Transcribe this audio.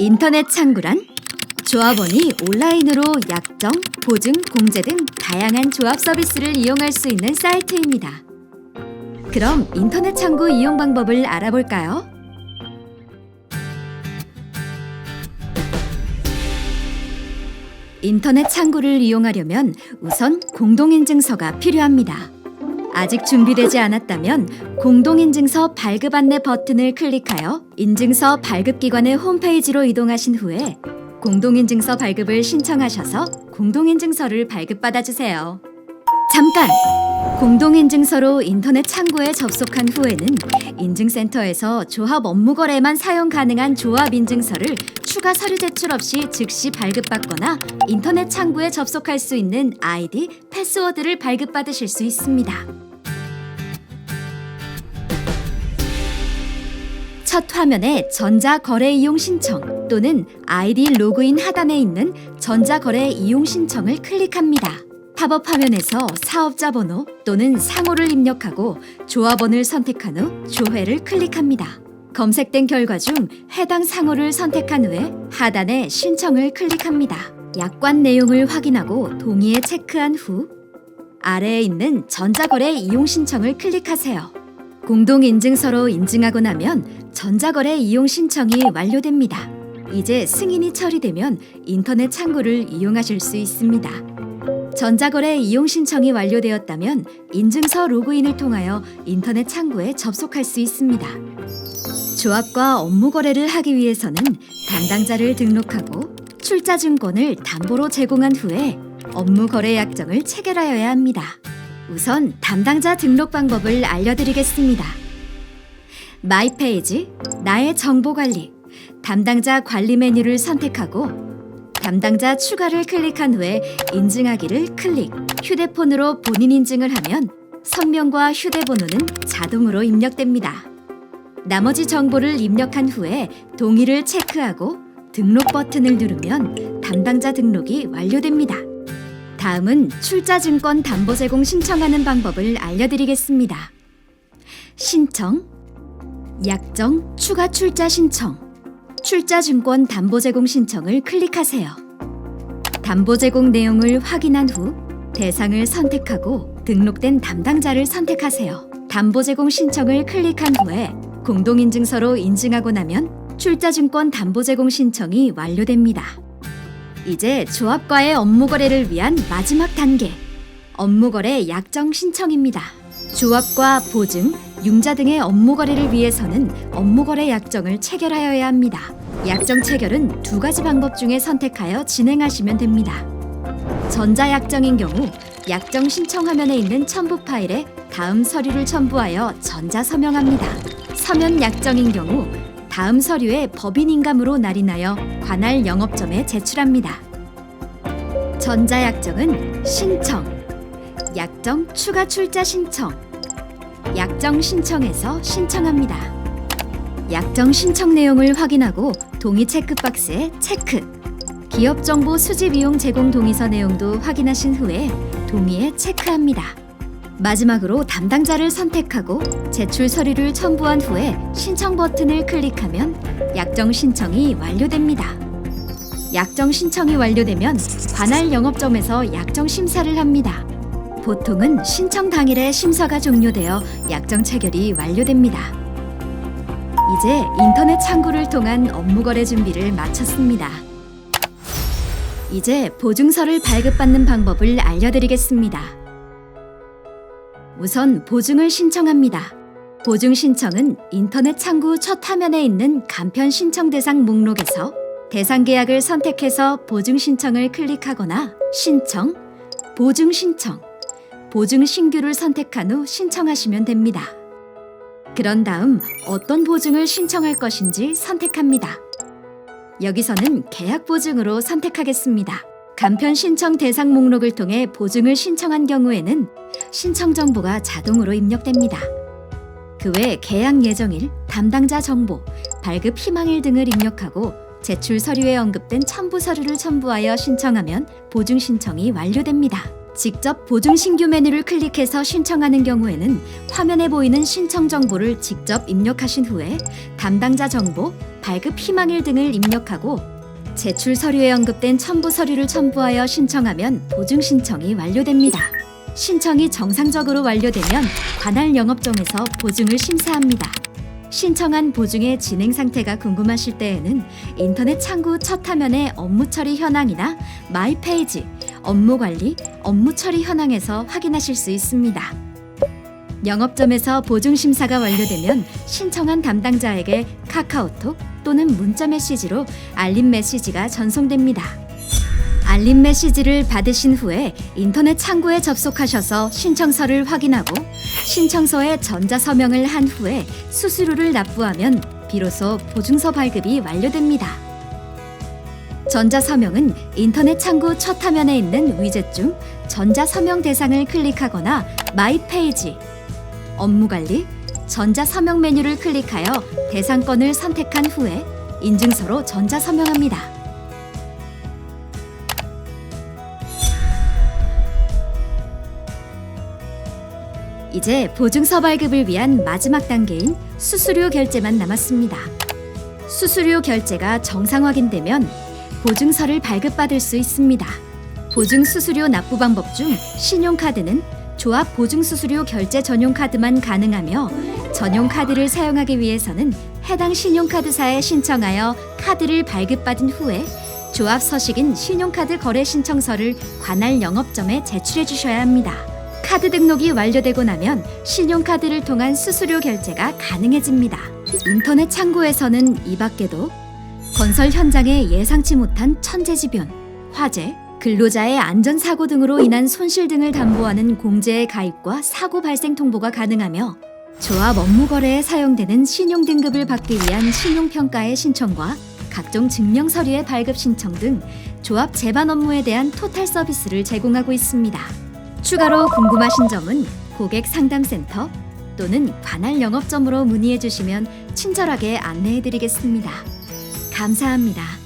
인터넷 창구란 조합원이 온라인으로 약정, 보증, 공제 등 다양한 조합 서비스를 이용할 수 있는 사이트입니다. 그럼 인터넷 창구 이용 방법을 알아볼까요? 인터넷 창구를 이용하려면 우선 공동인증서가 필요합니다. 아직 준비되지 않았다면 공동인증서 발급 안내 버튼을 클릭하여 인증서 발급기관의 홈페이지로 이동하신 후에 공동인증서 발급을 신청하셔서 공동인증서를 발급받아주세요. 잠깐! 공동인증서로 인터넷 창구에 접속한 후에는 인증센터에서 조합 업무 거래만 사용 가능한 조합 인증서를 추가 서류 제출 없이 즉시 발급받거나 인터넷 창구에 접속할 수 있는 아이디, 패스워드를 발급받으실 수 있습니다. 첫 화면에 전자거래 이용 신청 또는 아이디 로그인 하단에 있는 전자거래 이용 신청을 클릭합니다. 팝업 화면에서 사업자 번호 또는 상호를 입력하고 조합원을 선택한 후 조회를 클릭합니다. 검색된 결과 중 해당 상호를 선택한 후에 하단에 신청을 클릭합니다. 약관 내용을 확인하고 동의에 체크한 후 아래에 있는 전자거래 이용 신청을 클릭하세요. 공동인증서로 인증하고 나면 전자거래 이용 신청이 완료됩니다. 이제 승인이 처리되면 인터넷 창구를 이용하실 수 있습니다. 전자거래 이용 신청이 완료되었다면 인증서 로그인을 통하여 인터넷 창구에 접속할 수 있습니다. 조합과 업무 거래를 하기 위해서는 담당자를 등록하고 출자증권을 담보로 제공한 후에 업무 거래 약정을 체결하여야 합니다. 우선 담당자 등록 방법을 알려드리겠습니다. 마이 페이지, 나의 정보 관리, 담당자 관리 메뉴를 선택하고 담당자 추가를 클릭한 후에 인증하기를 클릭, 휴대폰으로 본인 인증을 하면 성명과 휴대번호는 자동으로 입력됩니다. 나머지 정보를 입력한 후에 동의를 체크하고 등록 버튼을 누르면 담당자 등록이 완료됩니다. 다음은 출자증권 담보 제공 신청하는 방법을 알려드리겠습니다. 신청, 약정, 추가 출자 신청, 출자증권 담보 제공 신청을 클릭하세요. 담보 제공 내용을 확인한 후 대상을 선택하고 등록된 담당자를 선택하세요. 담보 제공 신청을 클릭한 후에 공동인증서로 인증하고 나면 출자증권 담보 제공 신청이 완료됩니다. 이제 조합과의 업무 거래를 위한 마지막 단계, 업무 거래 약정 신청입니다. 조합과 보증, 융자 등의 업무 거래를 위해서는 업무 거래 약정을 체결하여야 합니다. 약정 체결은 두 가지 방법 중에 선택하여 진행하시면 됩니다. 전자약정인 경우 약정 신청 화면에 있는 첨부 파일에 다음 서류를 첨부하여 전자 서명합니다. 서면 약정인 경우 다음 서류에 법인 인감으로 날인하여 관할 영업점에 제출합니다. 전자약정은 신청, 약정 추가 출자 신청, 약정 신청에서 신청합니다. 약정 신청 내용을 확인하고 동의 체크박스에 체크, 기업 정보 수집 이용 제공 동의서 내용도 확인하신 후에 동의에 체크합니다. 마지막으로 담당자를 선택하고 제출 서류를 첨부한 후에 신청 버튼을 클릭하면 약정 신청이 완료됩니다. 약정 신청이 완료되면 관할 영업점에서 약정 심사를 합니다. 보통은 신청 당일에 심사가 종료되어 약정 체결이 완료됩니다. 이제 인터넷 창구를 통한 업무 거래 준비를 마쳤습니다. 이제 보증서를 발급받는 방법을 알려드리겠습니다. 우선 보증을 신청합니다. 보증 신청은 인터넷 창구 첫 화면에 있는 간편 신청 대상 목록에서 대상 계약을 선택해서 보증 신청을 클릭하거나 신청, 보증 신청, 보증 신규를 선택한 후 신청하시면 됩니다. 그런 다음 어떤 보증을 신청할 것인지 선택합니다. 여기서는 계약 보증으로 선택하겠습니다. 간편 신청 대상 목록을 통해 보증을 신청한 경우에는 신청 정보가 자동으로 입력됩니다. 그 외 계약 예정일, 담당자 정보, 발급 희망일 등을 입력하고 제출 서류에 언급된 첨부 서류를 첨부하여 신청하면 보증 신청이 완료됩니다. 직접 보증 신규 메뉴를 클릭해서 신청하는 경우에는 화면에 보이는 신청 정보를 직접 입력하신 후에 담당자 정보, 발급 희망일 등을 입력하고 제출 서류에 언급된 첨부 서류를 첨부하여 신청하면 보증 신청이 완료됩니다. 신청이 정상적으로 완료되면 관할 영업점에서 보증을 심사합니다. 신청한 보증의 진행 상태가 궁금하실 때에는 인터넷 창구 첫 화면의 업무 처리 현황이나 마이 페이지, 업무 관리, 업무 처리 현황에서 확인하실 수 있습니다. 영업점에서 보증 심사가 완료되면 신청한 담당자에게 카카오톡 또는 문자 메시지로 알림 메시지가 전송됩니다. 알림 메시지를 받으신 후에 인터넷 창구에 접속하셔서 신청서를 확인하고 신청서에 전자서명을 한 후에 수수료를 납부하면 비로소 보증서 발급이 완료됩니다. 전자서명은 인터넷 창구 첫 화면에 있는 위젯 중 전자서명 대상을 클릭하거나 마이 페이지, 업무관리, 전자서명 메뉴를 클릭하여 대상권을 선택한 후에 인증서로 전자서명합니다. 이제 보증서 발급을 위한 마지막 단계인 수수료 결제만 남았습니다. 수수료 결제가 정상 확인되면 보증서를 발급받을 수 있습니다. 보증 수수료 납부 방법 중 신용카드는 조합 보증 수수료 결제 전용 카드만 가능하며 전용 카드를 사용하기 위해서는 해당 신용카드사에 신청하여 카드를 발급받은 후에 조합 서식인 신용카드 거래 신청서를 관할 영업점에 제출해 주셔야 합니다. 카드 등록이 완료되고 나면 신용카드를 통한 수수료 결제가 가능해집니다. 인터넷 창구에서는 이 밖에도 건설 현장에 예상치 못한 천재지변, 화재, 근로자의 안전사고 등으로 인한 손실 등을 담보하는 공제의 가입과 사고 발생 통보가 가능하며 조합 업무 거래에 사용되는 신용 등급을 받기 위한 신용평가의 신청과 각종 증명 서류의 발급 신청 등 조합 제반 업무에 대한 토탈 서비스를 제공하고 있습니다. 추가로 궁금하신 점은 고객 상담센터 또는 관할 영업점으로 문의해 주시면 친절하게 안내해 드리겠습니다. 감사합니다.